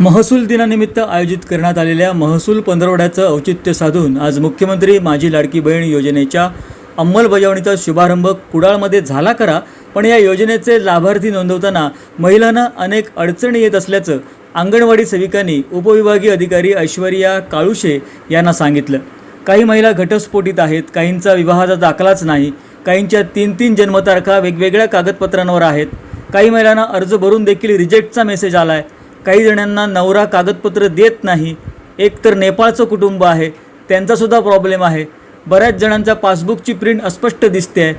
महसूल दिनानिमित्त आयोजित करण्यात आलेल्या महसूल पंधरवड्याचं औचित्य साधून आज मुख्यमंत्री माझी लाडकी बहीण योजनेच्या अंमलबजावणीचा शुभारंभ कुडाळमध्ये झाला करा, पण या योजनेचे लाभार्थी नोंदवताना महिलांना अनेक अडचणी येत असल्याचं अंगणवाडी सेविकांनी उपविभागीय अधिकारी ऐश्वर्या काळुशे यांना सांगितलं। काही महिला घटस्फोटित आहेत, काहींचा विवाहाचा दाखलाच नाही, काहींच्या 3-3 जन्मतारखा वेगवेगळ्या कागदपत्रांवर आहेत, काही महिलांना अर्ज भरून देखील रिजेक्टचा मेसेज आला आहे, काही जणांना नवरा कागदपत्र देत नाही, एक तर नेपाळचं कुटुंब आहे त्यांचासुद्धा प्रॉब्लेम आहे, बऱ्याच जणांच्या पासबुकची प्रिंट अस्पष्ट दिसते आहे।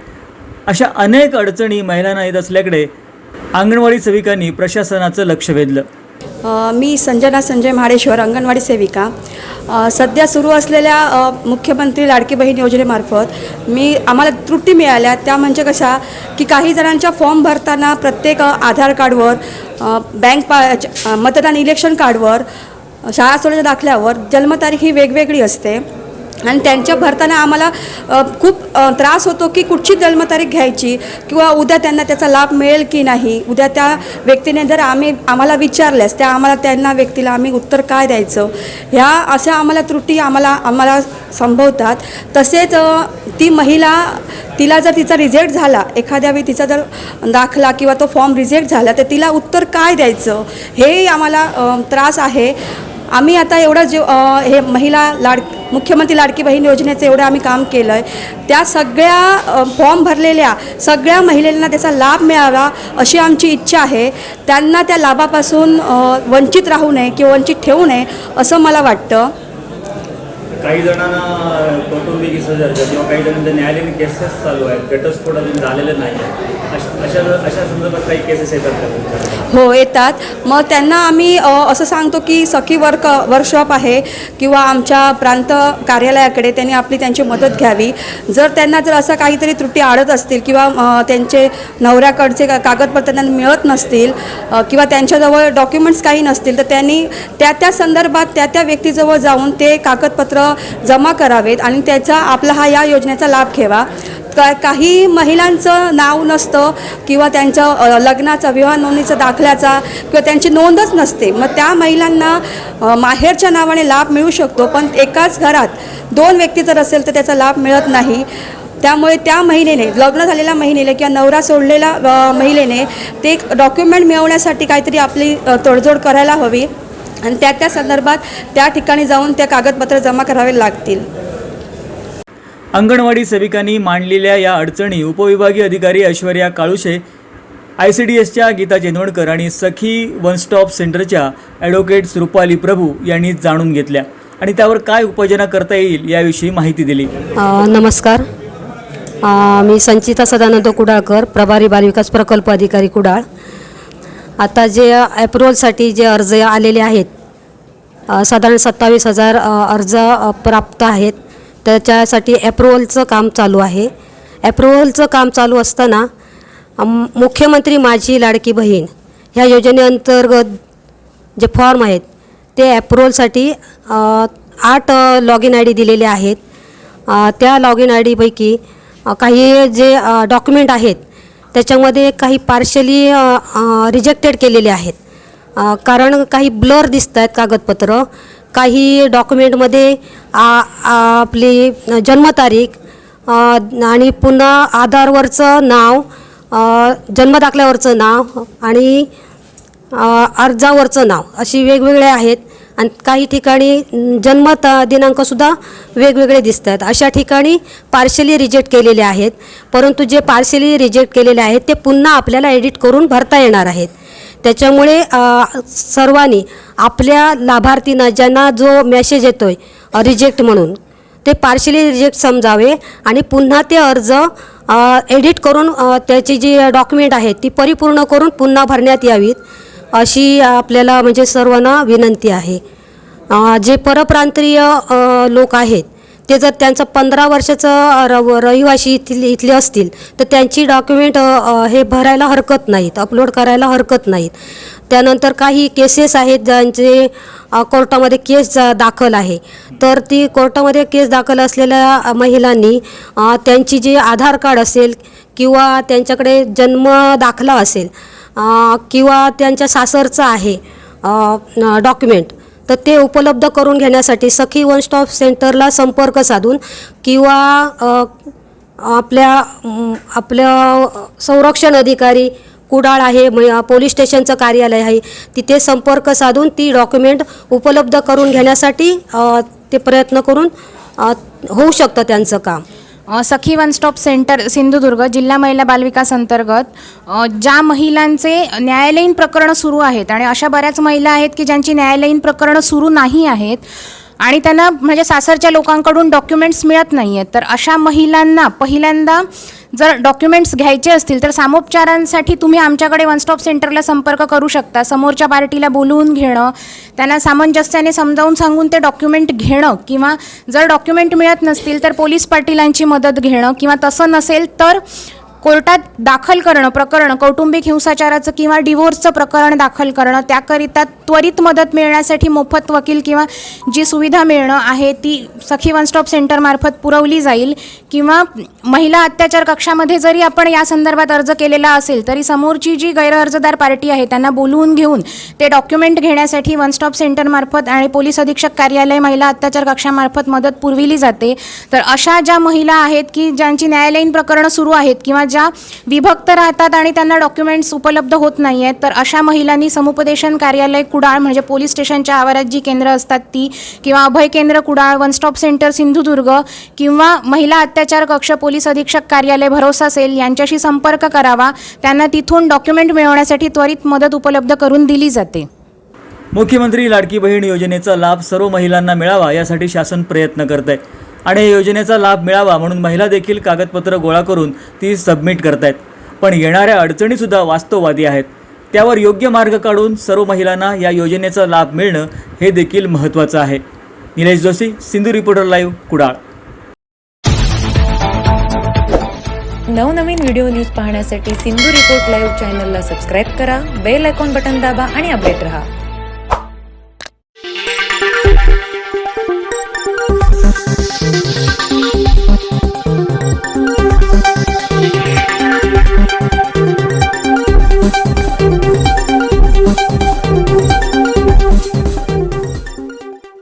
अशा अनेक अडचणी महिलांना येत असल्याकडे अंगणवाडी सेविकांनी प्रशासनाचं लक्ष वेधलं। मी संजना संजय महाडेश्वर, अंगणवाडी सेविका। सध्या सुरू असलेल्या मुख्यमंत्री लाडकी बहीण योजनेमार्फत आम्हाला त्रुटी मिळाल्या, त्या म्हणजे कशा की काही जणांच्या फॉर्म भरताना प्रत्येक आधार कार्डवर, मतदान इलेक्शन कार्डवर, शाळा सोडण्याच्या दाखल्यावर जन्मतारीख ही वेगवेगळी असते आणि त्यांच्या भरताना आम्हाला खूप त्रास होतो की कुठची जन्मतारीख घ्यायची किंवा उद्या त्यांना त्याचा लाभ मिळेल की नाही। उद्या त्या व्यक्तीने जर आम्हाला विचारल्यास त्यांना व्यक्तीला आम्ही उत्तर काय द्यायचं, ह्या अशा आम्हाला त्रुटी आम्हाला संभवतात। तसेच ती महिला तिला जर तिचा रिजेक्ट झाला, एखाद्या वेळी तिचा जर दाखला किंवा तो फॉर्म रिजेक्ट झाला तर तिला उत्तर काय द्यायचं हे आम्हाला त्रास आहे। आम्ही आता हे मुख्यमंत्री लाडकी बहीण योजनेचं एवढं आम्ही काम केलं आहे, त्या सगळ्या फॉर्म भरलेल्या सगळ्या महिलांना त्याचा लाभ मिळावा अशी आमची इच्छा आहे। त्यांना त्या लाभापासून वंचित राहू नये किंवा वंचित ठेवू नये असं मला वाटतं। काही जणांना कौटुंबिक सजा किंवा काही जणांच्या न्यायालयीन केसेस चालू आहेत, घटस्फोट अजून झालेले नाही आहे, अशा संदर्भात काही केसेस येतात? हो, येतात। मग त्यांना आम्ही असं सांगतो की सखी वर्कशॉप आहे किंवा आमच्या प्रांत कार्यालयाकडे त्यांनी त्यांची मदत घ्यावी। जर त्यांना असं काहीतरी त्रुटी आढळत असतील किंवा त्यांचे नवऱ्याकडचे कागदपत्र त्यांना मिळत नसतील किंवा त्यांच्याजवळ डॉक्युमेंट्स काही नसतील तर त्यांनी त्या संदर्भात त्या व्यक्तीजवळ जाऊन ते कागदपत्र जमा करावेत आणि आपला या योजनेचा लाभ घ्यावा। काही महिलांचं नाव नसतं किंवा त्यांच्या लग्नाचा, विवाह नोंदणीचा दाखल्याचा किंवा त्यांची नोंदच नसते, मग त्या महिलांना माहेरच्या नावाने लाभ मिळू शकतो, पण एकाच घरात 2 व्यक्ती जर असेल तर त्याचा लाभ मिळत नाही। त्यामुळे त्या महिलेने, लग्न झालेल्या महिलेने किंवा नवरा सोडलेल्या महिलेने ते डॉक्युमेंट मिळवण्यासाठी काहीतरी आपली तडजोड करायला हवी आणि त्या संदर्भात त्या ठिकाणी जाऊन त्या कागदपत्र जमा करावे लागतील। अंगणवाडी सेविकांनी मांडलेल्या या अडचणी उपविभागीय अधिकारी ऐश्वर्या काळुशे, ICDSच्या गीता चेंदवणकर आणि सखी वन स्टॉप सेंटरच्या ॲडव्होकेट्स रुपाली प्रभू यांनी जाणून घेतल्या आणि त्यावर काय उपाययोजना करता येईल याविषयी माहिती दिली। नमस्कार, मी संचिता सदानंद कुडाळकर, प्रभारी बालविकास प्रकल्प अधिकारी कुडाळ। आता जे अप्रूव्हलसाठी जे अर्ज आलेले आहेत, साधारण 27,000 अर्ज प्राप्त आहेत, त्याच्यासाठी अप्रूव्हलचं काम चालू आहे। अप्रूव्हलचं काम चालू असताना मुख्यमंत्री माझी लाडकी बहीण ह्या योजनेअंतर्गत जे फॉर्म आहेत ते अप्रूव्हलसाठी 8 लॉगिन ID दिलेले आहेत। त्या लॉगिन ID पैकी काही जे डॉक्युमेंट आहेत त्याच्यामध्ये काही पार्शली रिजेक्टेड केलेले आहेत, कारण काही ब्लर दिसत आहेत कागदपत्र। काही डॉक्युमेंटमध्ये आपली जन्मतारीख आणि पुन्हा आधारवरचं नाव, जन्मदाखल्यावरचं नाव आणि अर्जावरचं नाव अशी वेगवेगळे आहेत आणि काही ठिकाणी दिनांकसुद्धा वेगवेगळे दिसत आहेत। अशा ठिकाणी पार्शली रिजेक्ट केलेले आहेत, परंतु जे पार्शली रिजेक्ट केलेले आहेत ते पुन्हा आपल्याला एडिट करून भरता येणार आहेत। त्याच्यामुळे सर्वांनी आपल्या लाभार्थींना ज्यांना जो मेसेज येतोय रिजेक्ट म्हणून ते पार्शली रिजेक्ट समजावे आणि पुन्हा ते अर्ज एडिट करून त्याची जी डॉक्युमेंट आहेत ती परिपूर्ण करून पुन्हा भरण्यात यावीत अशी आपल्याला म्हणजे सर्वांना विनंती आहे। जे परप्रांतीय लोक आहेत ते जर त्यांचं 15 वर्षाचं रहिवासी इथले असतील तर त्यांची डॉक्युमेंट हे भरायला हरकत नाहीत, अपलोड करायला हरकत नाहीत। त्यानंतर काही केसेस आहेत ज्यांचे कोर्टामध्ये केस दाखल आहे, तर ती कोर्टामध्ये केस दाखल असलेल्या महिलांनी त्यांची जे आधार कार्ड असेल किंवा त्यांच्याकडे जन्म दाखला असेल किंवा त्यांच्या सासरचं आहे डॉक्युमेंट, तर ते उपलब्ध करून घेण्यासाठी सखी वन स्टॉप सेंटरला संपर्क साधून किंवा आपल्या संरक्षण अधिकारी कुडाळ आहे, पोलीस स्टेशनचं कार्यालय आहे, तिथे संपर्क साधून ती डॉक्युमेंट उपलब्ध करून घेण्यासाठी ते प्रयत्न करून होऊ शकतं त्यांचं काम. सखी वन स्टॉप सेंटर सिंधुदुर्ग जिल्हा महिला बालविकास अंतर्गत ज्या महिलांचे न्यायालयीन प्रकरणं सुरू आहेत आणि अशा बऱ्याच महिला आहेत की ज्यांची न्यायालयीन प्रकरणं सुरू नाही आहेत आणि त्यांना म्हणजे सासरच्या लोकांकडून डॉक्युमेंट्स मिळत नाही आहेत, तर अशा महिलांना पहिल्यांदा जर डॉक्युमेंट्स घ्यायचे असतील तर सामोपचारांसाठी तुम्ही आमच्याकडे वन स्टॉप सेंटरला संपर्क करू शकता. समोरच्या पार्टीला बोलवून घेणं, त्यांना सामंजस्याने समजावून सांगून ते डॉक्युमेंट घेणं किंवा जर डॉक्युमेंट मिळत नसतील तर पोलीस पाटीलांची मदत घेणं किंवा तसं नसेल तर कोर्टात दाखल करणं प्रकरण, कौटुंबिक हिंसाचाराचं किंवा डिवोर्सचं प्रकरण दाखल करणं. त्याकरिता त्वरित मदत मिळण्यासाठी मोफत वकील किंवा जी सुविधा मिळणं आहे ती सखी वन स्टॉप सेंटरमार्फत पुरवली जाईल. किंवा महिला अत्याचार कक्षामध्ये जरी आपण या संदर्भात अर्ज केलेला असेल तरी समोरची जी गैरअर्जदार पार्टी आहे त्यांना बोलवून घेऊन ते डॉक्युमेंट घेण्यासाठी वन स्टॉप सेंटरमार्फत आणि पोलीस अधीक्षक कार्यालय महिला अत्याचार कक्षामार्फत मदत पुरविली जाते. तर अशा ज्या महिला आहेत की ज्यांची न्यायालयीन प्रकरणं सुरू आहेत किंवा ज्या विभक्त राहतात आणि त्यांना डॉक्युमेंट्स उपलब्ध होत नाही आहेत, तर अशा महिलांनी समुपदेशन कार्यालय कुडाळ म्हणजे पोलीस स्टेशनच्या आवारात जी केंद्र असतात ती किंवा अभय केंद्र Kudal, one stop centre Sindhudurg किंवा महिला अत्याचार कक्ष पोलीस अधीक्षक कार्यालय भरोसा सेल यांच्याशी संपर्क करावा. त्यांना तिथून डॉक्युमेंट मिळवण्यासाठी त्वरित मदत उपलब्ध करून दिली जाते. मुख्यमंत्री लाडकी बहीण योजनेचा लाभ सर्व महिलांना मिळावा यासाठी शासन प्रयत्न करत आहे आणि या योजनेचा लाभ मिळावा म्हणून महिला देखील कागदपत्र गोळा करून ती सबमिट करतायत. पण येणाऱ्या अडचणीसुद्धा वास्तववादी आहेत. त्यावर योग्य मार्ग काढून सर्व महिलांना या योजनेचा लाभ मिळणं हे देखील महत्त्वाचं आहे. Nilesh Joshi, Sindhu reporter live, Kudal. नवनवीन व्हिडिओ न्यूज पाहण्यासाठी सिंधू रिपोर्ट लाईव्ह चॅनलला सबस्क्राईब करा, बेल आयकॉन बटन दाबा आणि अपडेट रहा.